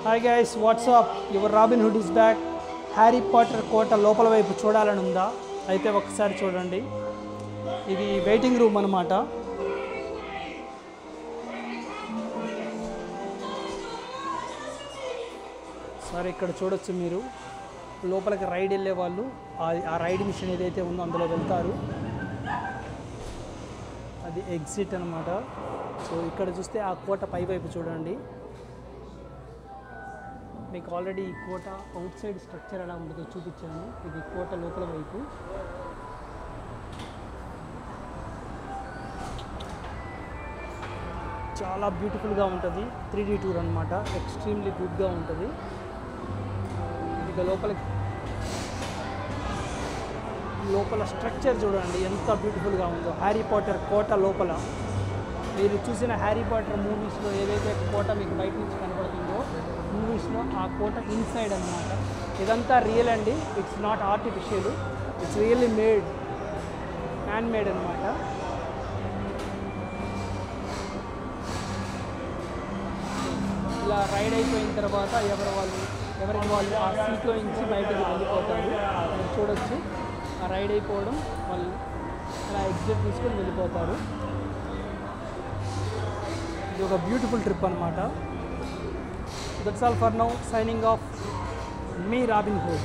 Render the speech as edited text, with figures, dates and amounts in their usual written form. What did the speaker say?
Hi guys, what's up your Robin Hood is back. Harry Potter కోట లోపల వైపు చూడాలని ఉందా? అయితే ఒకసారి చూడండి. ఇది వెయిటింగ్ రూమ్ అన్నమాట. సరే, ఇక్కడ చూడొచ్చు మీరు. లోపలికి రైడ్ వెళ్ళే వాళ్ళు ఆ రైడ్ మిషన్ ఏదైతే ఉందో అందులో వెళ్తారు. అది ఎగ్జిట్ అన్నమాట. సో ఇక్కడ చూస్తే ఆ కోట పై వైపు చూడండి. మీకు ఆల్రెడీ ఈ కోట అవుట్ సైడ్ స్ట్రక్చర్ ఎలా ఉంటుందో చూపించాను. ఇది కోట లోపల వైపు. చాలా బ్యూటిఫుల్గా ఉంటుంది. 3D టూర్ అనమాట. ఎక్స్ట్రీమ్లీ గుడ్గా ఉంటుంది. ఇక లోపల స్ట్రక్చర్ చూడండి ఎంత బ్యూటిఫుల్గా ఉందో. హ్యారీ పాటర్ కోట లోపల మీరు చూసిన హ్యారీ పాటర్ మూవీస్లో ఏదైతే కోట మీకు బయట నుంచి కనబడుతుందో మూవీస్లో ఆ కోట ఇన్సైడ్ అన్నమాట. ఇదంతా రియల్ అండి. It's not artificial, it's really made, hand made అనమాట. ఇలా రైడ్ అయిపోయిన తర్వాత ఎవరికి వాళ్ళు ఆ సీట్లో నుంచి బయటకు వెళ్ళిపోతారు. మీరు చూడొచ్చు ఆ రైడ్ అయిపోవడం, వాళ్ళు అలా ఎగ్జిట్ తీసుకొని వెళ్ళిపోతారు. ఇది ఒక బ్యూటిఫుల్ ట్రిప్ అనమాట. That's all for now. Signing off me robin hood.